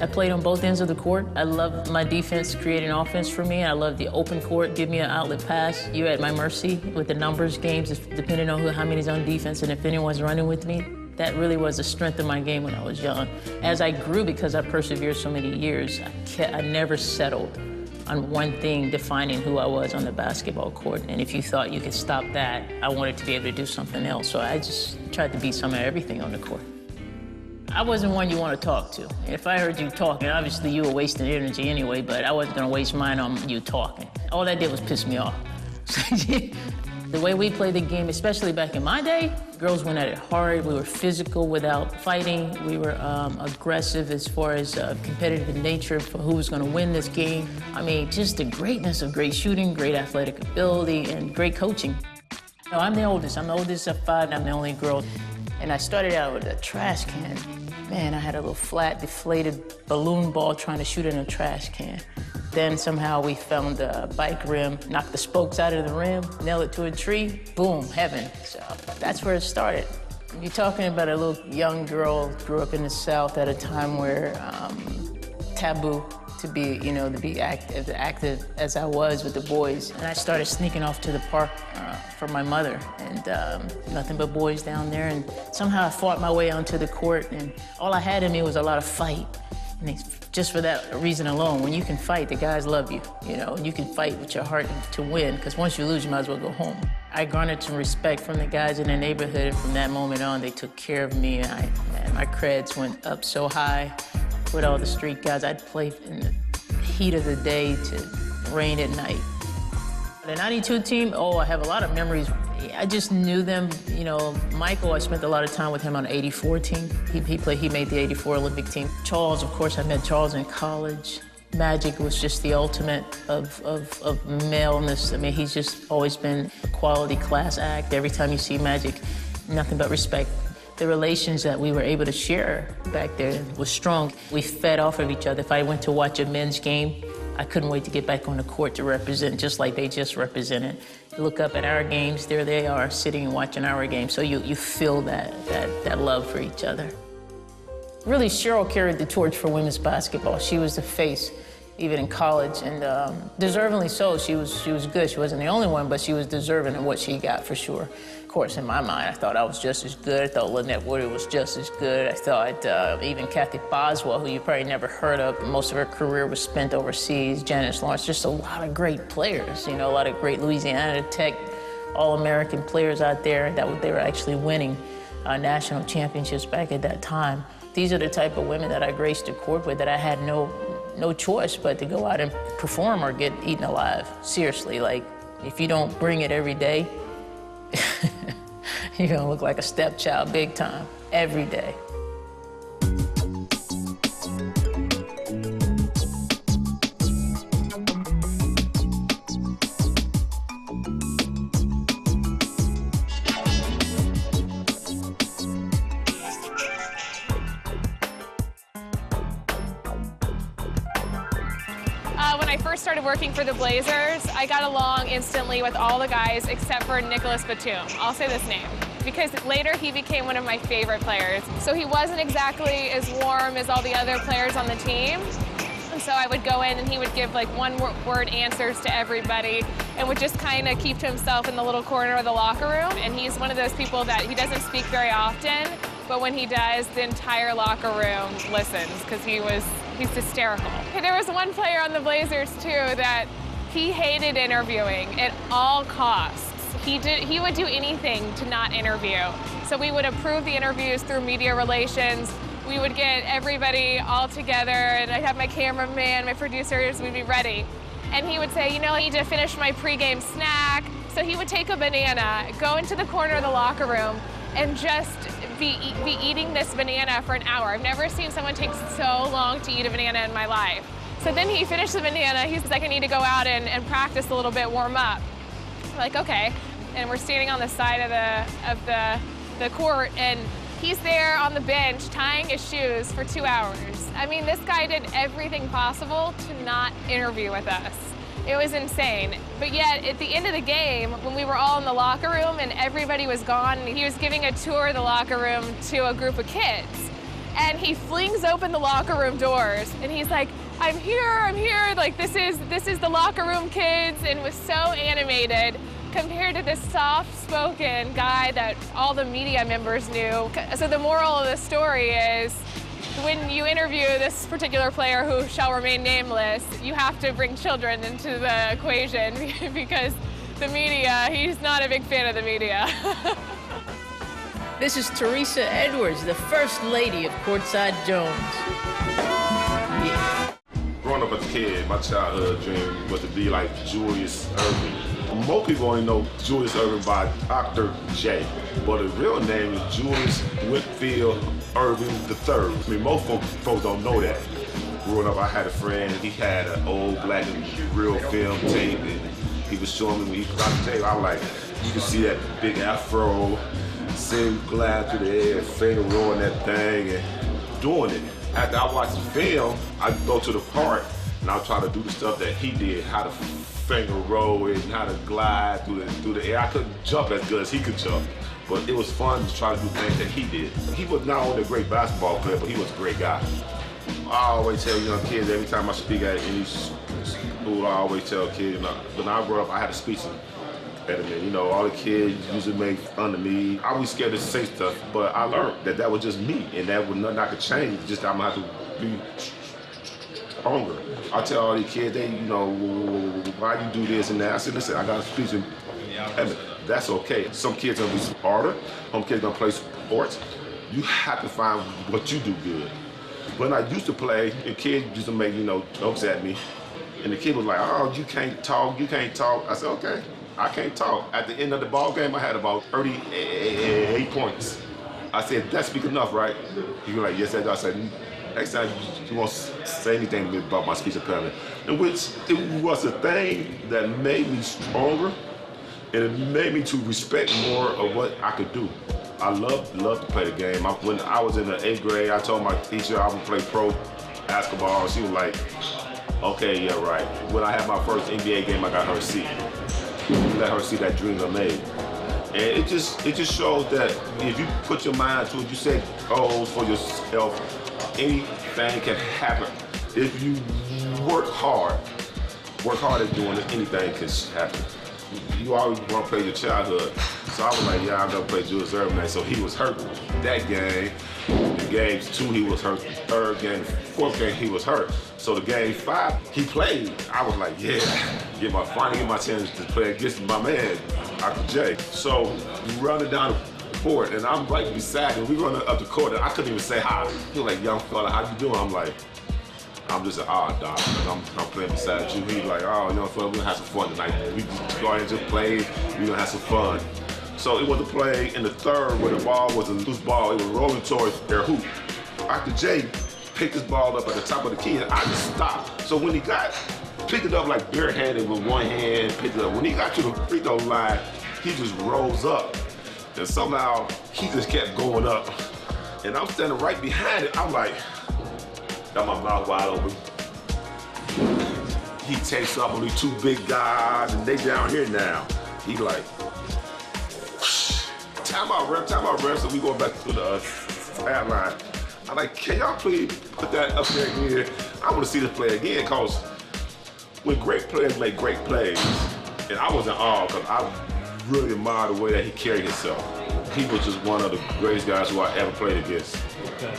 I played on both ends of the court. I love my defense creating offense for me. I love the open court, give me an outlet pass. You're at my mercy with the numbers games, depending on how many's on defense and if anyone's running with me. That really was the strength of my game when I was young. As I grew, because I persevered so many years, I never settled on one thing defining who I was on the basketball court. And if you thought you could stop that, I wanted to be able to do something else. So I just tried to be some of everything on the court. I wasn't one you want to talk to. If I heard you talking, obviously you were wasting energy anyway, but I wasn't going to waste mine on you talking. All that did was piss me off. The way we played the game, especially back in my day, girls went at it hard. We were physical without fighting. We were aggressive as far as competitive in nature for who was going to win this game. I mean, just the greatness of great shooting, great athletic ability, and great coaching. No, I'm the oldest. I'm the oldest of 5, and I'm the only girl. And I started out with a trash can. Man, I had a little flat, deflated balloon ball trying to shoot in a trash can. Then somehow we found a bike rim, knocked the spokes out of the rim, nailed it to a tree, boom, heaven. So that's where it started. You're talking about a little young girl, grew up in the South at a time where taboo to be, to be active as I was with the boys. And I started sneaking off to the park for my mother, and nothing but boys down there. And somehow I fought my way onto the court, and all I had in me was a lot of fight. And just for that reason alone, when you can fight, the guys love you, and you can fight with your heart to win, because once you lose, you might as well go home. I garnered some respect from the guys in the neighborhood, and from that moment on, they took care of me, and my creds went up so high with all the street guys. I'd play in the heat of the day to rain at night. The 92 team, I have a lot of memories. I just knew them, Michael, I spent a lot of time with him on the 84 team. He made the 84 Olympic team. Charles, of course, I met Charles in college. Magic was just the ultimate of maleness. I mean, he's just always been a quality class act. Every time you see Magic, nothing but respect. The relations that we were able to share back there was strong. We fed off of each other. If I went to watch a men's game, I couldn't wait to get back on the court to represent just like they just represented. You look up at our games, there they are sitting and watching our games. So you feel that love for each other. Really, Cheryl carried the torch for women's basketball. She was the face, even in college, and deservingly so. She was good. She wasn't the only one, but she was deserving of what she got for sure. Of course, in my mind, I thought I was just as good. I thought Lynette Woodard was just as good. I thought even Kathy Boswell, who you probably never heard of, most of her career was spent overseas, Janice Lawrence, just a lot of great players, a lot of great Louisiana Tech, All-American players out there that they were actually winning national championships back at that time. These are the type of women that I graced the court with that I had no choice but to go out and perform or get eaten alive. Seriously, like, if you don't bring it every day, you're gonna look like a stepchild big time, every day. When I first started working for the Blazers, I got along instantly with all the guys except for Nicholas Batum. I'll say this name, because later he became one of my favorite players. So he wasn't exactly as warm as all the other players on the team. And so I would go in and he would give like one-word answers to everybody and would just kind of keep to himself in the little corner of the locker room. And he's one of those people that he doesn't speak very often, but when he does, the entire locker room listens because he's hysterical. There was one player on the Blazers, too, that he hated interviewing at all costs. He would do anything to not interview. So we would approve the interviews through media relations. We would get everybody all together, and I'd have my cameraman, my producers, we'd be ready. And he would say, I need to finish my pregame snack. So he would take a banana, go into the corner of the locker room, and just be eating this banana for an hour. I've never seen someone take so long to eat a banana in my life. So then he finished the banana. He's like, I need to go out and practice a little bit, warm up. I'm like, okay. And we're standing on the side of the court, and he's there on the bench tying his shoes for 2 hours. I mean, this guy did everything possible to not interview with us. It was insane. But yet, at the end of the game, when we were all in the locker room and everybody was gone, he was giving a tour of the locker room to a group of kids. And he flings open the locker room doors, and he's like, I'm here, like this is the locker room, kids, and was so animated compared to this soft-spoken guy that all the media members knew. So the moral of the story is, when you interview this particular player who shall remain nameless, you have to bring children into the equation because the media, he's not a big fan of the media. This is Teresa Edwards, the first lady of Courtside Jones. Yeah. Growing up as a kid, my childhood dream was to be like Julius Erving. Most people only know Julius Erving by Dr. J, but his real name is Julius Whitfield Erving III. I mean, most folks don't know that. Growing up, I had a friend, he had an old black and real film tape, and he was showing me when he put out the tape. I was like, you can see that big afro, sitting glide through the air, finger rolling that thing and doing it. After I watched the film, I'd go to the park and I'd try to do the stuff that he did, how to finger roll it and how to glide through the air. I couldn't jump as good as he could jump, but it was fun to try to do things that he did. He was not only a great basketball player, but he was a great guy. I always tell young kids, every time I speak at any school, I always tell kids, when I grew up, I had a speech impediment. You know, all the kids usually make fun of me. I was scared to say stuff, but I learned that was just me, and that was nothing I could change. Just I'm gonna have to be stronger. I tell all these kids, they, you know, why you do this and that? I said, listen, I got a speech impediment. That's okay. Some kids are gonna be smarter. Some kids gonna play sports. You have to find what you do good. When I used to play, the kids used to make, you know, jokes at me, and the kid was like, oh, you can't talk, you can't talk. I said, okay. I can't talk. At the end of the ball game, I had about 38 points. I said, that's big enough, right? He was like, yes, I said, next time you won't say anything to me about my speech impediment. In which it was a thing that made me stronger, and it made me to respect more of what I could do. I love to play the game. When I was in the 8th grade, I told my teacher I would play pro basketball. She was like, okay, yeah, right. When I had my first NBA game, I got her a seat. Let her see that dream I made. And it just shows that if you put your mind to it, you set goals for yourself, anything can happen. If you work hard at doing it, anything can happen. You always want to play your childhood. So I was like, yeah, I'm gonna play Julius Erving. So he was hurt that game. The games 2, he was hurt. Third game, the 4th game, he was hurt. So the game 5, he played. I was like, yeah, finally get my chance to play against my man, Dr. J. So we running down the court, and I'm right beside him. We running up the court, and I couldn't even say hi. He was like, young fella, how you doing? I'm like, I'm just an odd doc, I'm playing beside you. He's like, oh, young fella, we're gonna have some fun tonight. We just go ahead and just play, we're gonna have some fun. So it was a play in the 3rd where the ball was a loose ball. It was rolling towards their hoop. Dr. J picked this ball up at the top of the key, and I just stopped. So when he picked it up like barehanded with one hand, picked it up. When he got to the free throw line, he just rose up. And somehow, he just kept going up. And I'm standing right behind it. I'm like, got my mouth wide open. He takes up on these 2 big guys, and they down here now. He like, time out, ref. So we go back to the sideline. I'm like, can y'all please put that up there again? I want to see this play again, because when great players make great plays, and I was in awe, because I really admire the way that he carried himself. He was just one of the greatest guys who I ever played against. Okay.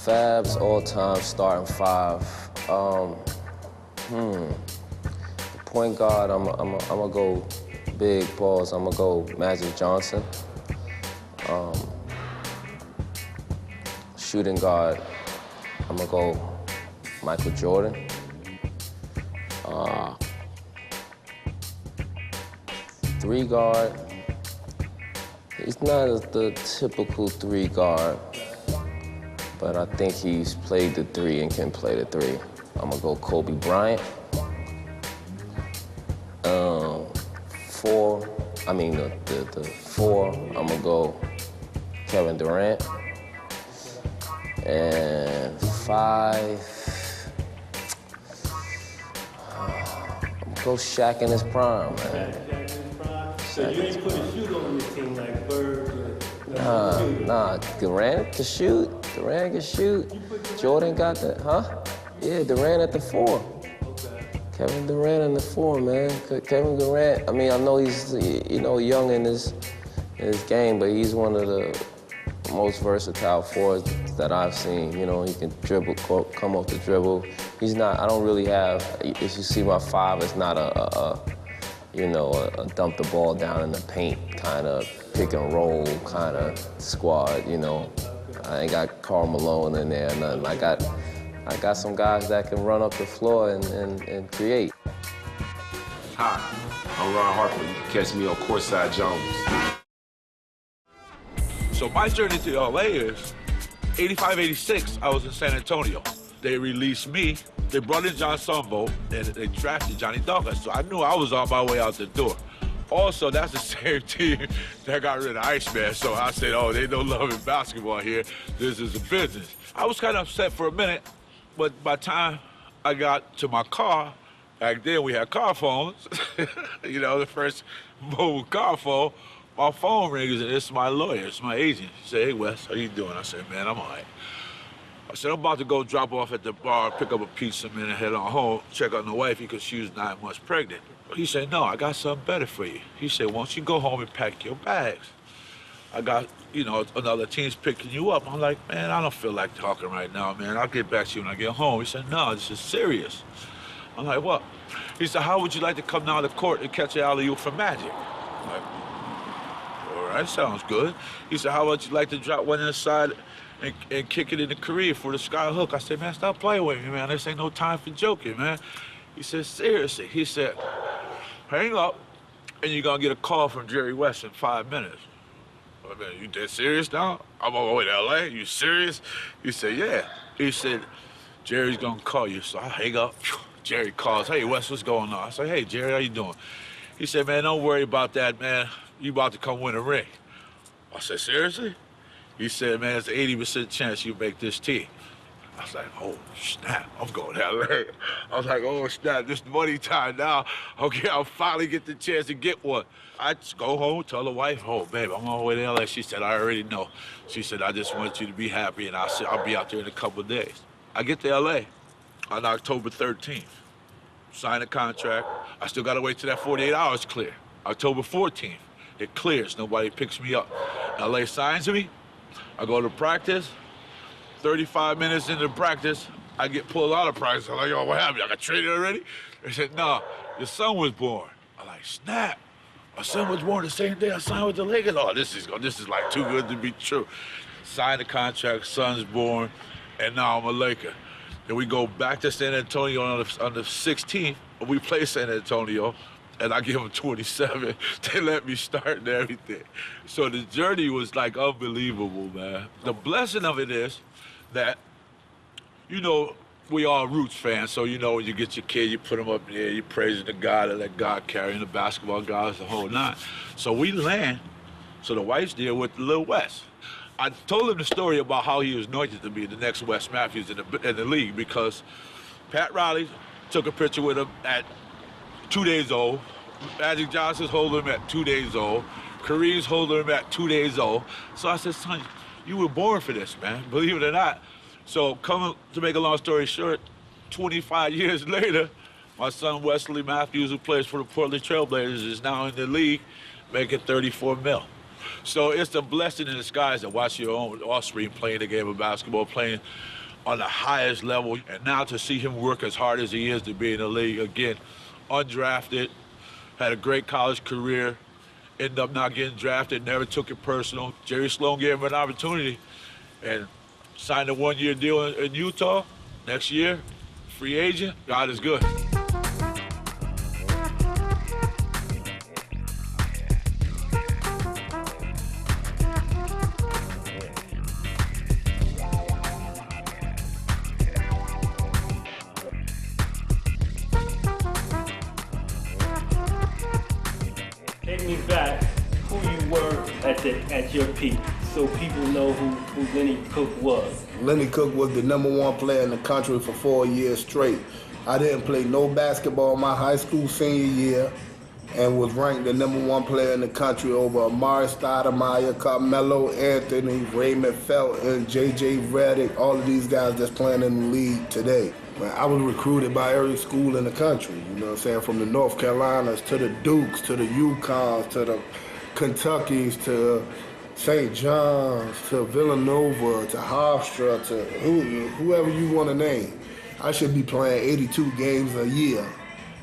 Fab's all-time starting 5. The point guard, I'm gonna go big balls. I'm gonna go Magic Johnson. Shooting guard, I'm gonna go Michael Jordan. 3 guard, he's not the typical 3 guard. But I think he's played the 3 and can play the 3. I'm gonna go Kobe Bryant. 4, I mean, the 4, I'm gonna go Kevin Durant. And 5, I'm gonna go Shaq in his prime, man. So you ain't put a shooter on your team like Bird? Nah, Durant can shoot. Durant can shoot. Jordan got that, huh? Yeah, Durant at the 4. Kevin Durant in the 4, man. Kevin Durant, I mean, I know he's, young in his game, but he's one of the most versatile forwards that I've seen. You know, he can dribble, come off the dribble. I don't really have, if you see my 5, it's not a dump the ball down in the paint kind of pick and roll kind of squad, you know. I ain't got Karl Malone in there or nothing. I got some guys that can run up the floor and create. Hi, I'm Ron Harper. You can catch me on Courtside Jones. So my journey to LA is 85, 86, I was in San Antonio. They released me, they brought in John Sumbo, and they drafted Johnny Dawkins. So I knew I was on my way out the door. Also, that's the same team that got rid of Iceman. So I said, oh, they don't love in basketball here. This is a business. I was kind of upset for a minute, but by the time I got to my car, back then we had car phones, you know, the first mobile car phone, my phone rings and it's my lawyer, it's my agent. He said, hey, Wes, how you doing? I said, man, I'm all right. I said, I'm about to go drop off at the bar, pick up a pizza, man, and head on home, check on the wife because she was 9 months pregnant. He said, no, I got something better for you. He said, why don't you go home and pack your bags? I got, another team's picking you up. I'm like, man, I don't feel like talking right now, man. I'll get back to you when I get home. He said, no, this is serious. I'm like, what? He said, how would you like to come down to court and catch an alley-oop for Magic? I'm like, all right, sounds good. He said, how would you like to drop one inside and kick it in the career for the sky hook? I said, man, stop playing with me, man. This ain't no time for joking, man. He said, seriously. He said, hang up, and you're gonna get a call from Jerry West in 5 minutes. I mean, you dead serious now? I'm on my way to LA, you serious? He said, yeah. He said, Jerry's gonna call you. So I hang up, Jerry calls, hey, Wes, what's going on? I said, hey, Jerry, how you doing? He said, man, don't worry about that, man. You about to come win a ring. I said, seriously? He said, man, it's an 80% chance you make this team. I was like, oh, snap, I'm going to LA. I was like, oh, snap, this money time now. Okay, I'll finally get the chance to get one. I just go home, tell the wife, oh, babe, I'm on my way to LA. She said, I already know. She said, I just want you to be happy, and I'll be out there in a couple of days. I get to LA on October 13th, sign a contract. I still got to wait till that 48 hours clear. October 14th, it clears. Nobody picks me up. LA signs me. I go to practice. 35 minutes into practice, I get pulled out of practice. I'm like, yo, what happened? I got traded already? They said, no, your son was born. I'm like, snap. My son was born the same day I signed with the Lakers. Oh, this is like too good to be true. Signed the contract, son's born, and now I'm a Laker. Then we go back to San Antonio on the 16th. We play San Antonio, and I give them 27. They let me start and everything. So the journey was like unbelievable, man. The blessing of it is that, we all Roots fans, so when you get your kid, you put him up there, you praising the God and let God carry him, the basketball gods, the whole nine. So we land, so the wife's there with the little Wes. I told him the story about how he was anointed to be the next Wes Matthews in the league because Pat Riley took a picture with him at 2 days old. Magic Johnson's holding him at 2 days old. Kareem's holding him at 2 days old. So I said, son, you were born for this, man, believe it or not. So to make a long story short, 25 years later, my son Wesley Matthews, who plays for the Portland Trail Blazers, is now in the league making $34 million. So it's a blessing in disguise to watch your own offspring playing the game of basketball, playing on the highest level, and now to see him work as hard as he is to be in the league, again, undrafted, had a great college career, ended up not getting drafted, never took it personal. Jerry Sloan gave him an opportunity and signed a one-year deal in Utah. Next year, free agent. God is good. Take me back who you were at your peak, so people know who Lenny Cook was. Lenny Cook was the #1 player in the country for 4 years straight. I didn't play no basketball my high school senior year and was ranked the #1 player in the country over Amari Stoudemire, Carmelo Anthony, Raymond Felton, J.J. Redick, all of these guys that's playing in the league today. I was recruited by every school in the country, you know what I'm saying, from the North Carolinas to the Dukes, to the UConns, to the Kentuckys, to St. John's, to Villanova, to Hofstra, to whoever you want to name. I should be playing 82 games a year,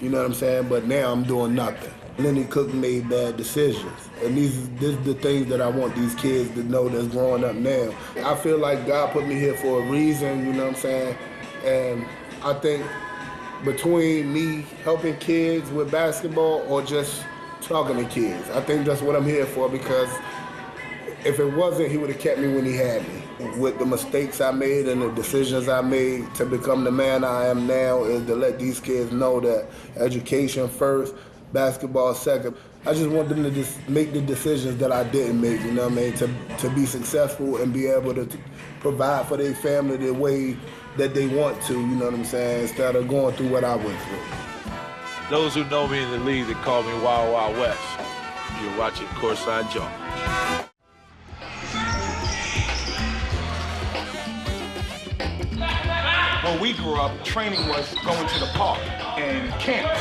you know what I'm saying, but now I'm doing nothing. Lenny Cook made bad decisions, and these are the things that I want these kids to know that's growing up now. I feel like God put me here for a reason, you know what I'm saying, and I think between me helping kids with basketball or just talking to kids, I think that's what I'm here for, because if it wasn't, he would have kept me when he had me. With the mistakes I made and the decisions I made to become the man I am now is to let these kids know that education first, basketball second. I just want them to just make the decisions that I didn't make, you know what I mean, to be successful and be able to provide for their family the way that they want to, you know what I'm saying, instead of going through what I went through. Those who know me in the league, they call me Wild Wild West. You're watching Courtside Joe. When we grew up, training was going to the park and camps.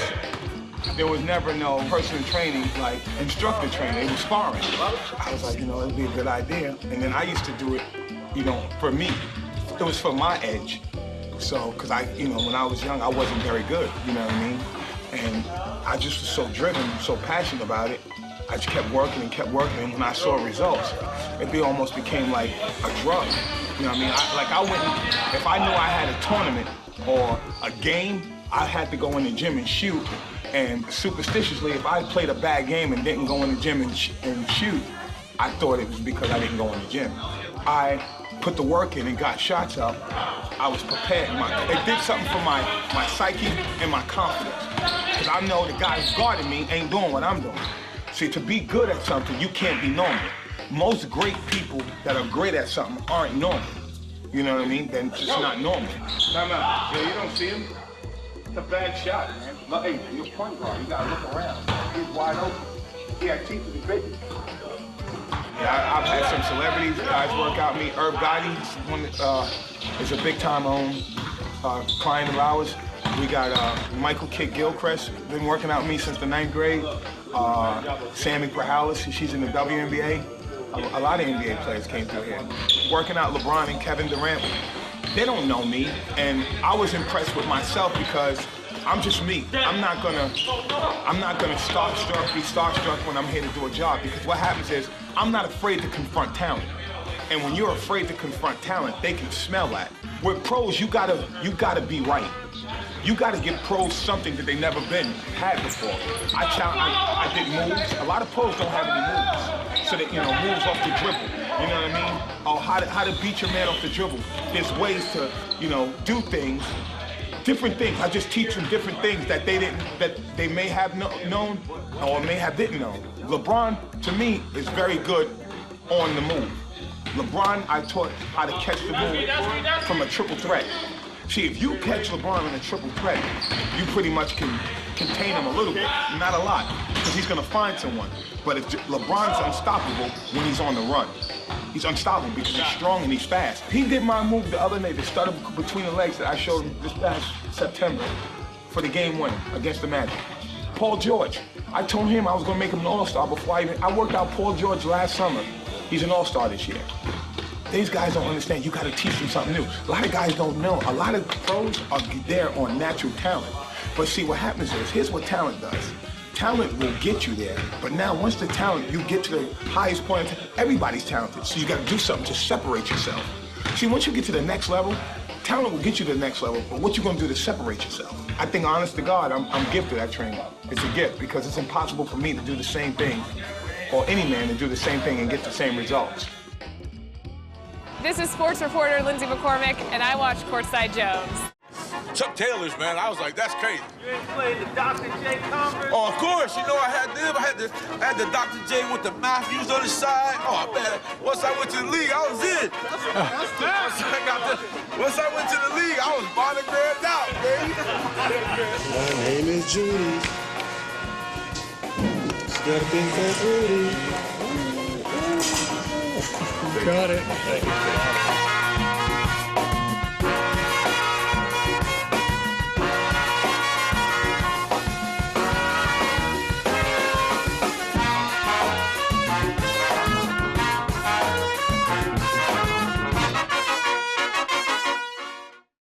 There was never no personal training, like instructor training. It was sparring. I was like, you know, it'd be a good idea. And then I used to do it, you know, for me. It was for my edge. So, because when I was young, I wasn't very good, you know what I mean? And I just was so driven, so passionate about it. I just kept working, and when I saw results, it almost became like a drug. You know what I mean? If I knew I had a tournament or a game, I had to go in the gym and shoot. And superstitiously, if I played a bad game and didn't go in the gym and shoot, I thought it was because I didn't go in the gym. I put the work in and got shots up. I was prepared. It did something for my psyche and my confidence. Because I know the guy who's guarding me ain't doing what I'm doing. See, to be good at something, you can't be normal. Most great people that are great at something aren't normal. You know what I mean? They're just not normal. Time out. Yeah, you don't see him? It's a bad shot, man. Look, hey, you're point guard. You gotta look around. He's wide open. He had teeth in his baby. Yeah, I've had some celebrities, guys work out me. Herb Gotti is a big-time client of ours. We got Michael Kidd Gilchrist, been working out me since the 9th grade. Sammy Perhalis, she's in the WNBA. A lot of NBA players came through here. Working out LeBron and Kevin Durant. They don't know me, and I was impressed with myself because I'm just me. I'm not gonna be starstruck when I'm here to do a job, because what happens is I'm not afraid to confront talent. And when you're afraid to confront talent, they can smell that. With pros, you gotta be right. You gotta give pros something that they never had before. I did moves. A lot of pros don't have any moves. So that, moves off the dribble. You know what I mean? Or how to beat your man off the dribble. There's ways to, do things, different things. I just teach them different things that they may have known or may have didn't know. LeBron, to me, is very good on the move. LeBron, I taught how to catch the move from a triple threat. See, if you catch LeBron in a triple threat, you pretty much can contain him a little bit, not a lot, because he's going to find someone. But if LeBron's unstoppable when he's on the run. He's unstoppable because he's strong and he's fast. He did my move the other night, the stutter between the legs that I showed him this past September for the game winner against the Magic. Paul George, I told him I was going to make him an all-star before I worked out Paul George last summer. He's an all-star this year. These guys don't understand. You got to teach them something new. A lot of guys don't know. A lot of pros are there on natural talent. But see, what happens is, here's what talent does. Talent will get you there. But now, once the talent, you get to the highest point, everybody's talented. So you got to do something to separate yourself. See, once you get to the next level, talent will get you to the next level. But what you going to do to separate yourself? I think, honest to God, I'm gifted at training. It's a gift, because it's impossible for me to do the same thing, or any man to do the same thing and get the same results. This is sports reporter Lindsay McCormick, and I watch Courtside Jones. Chuck Taylors, man. I was like, that's crazy. You ain't played the Dr. J Converse? Oh, of course. You know I had them. I had the Dr. J with the Matthews on the side. Oh, man. Once I went to the league, I was in. Once I went to the league, I was monogrammed out, baby. My name is Judy. Got a big fat booty. Got it.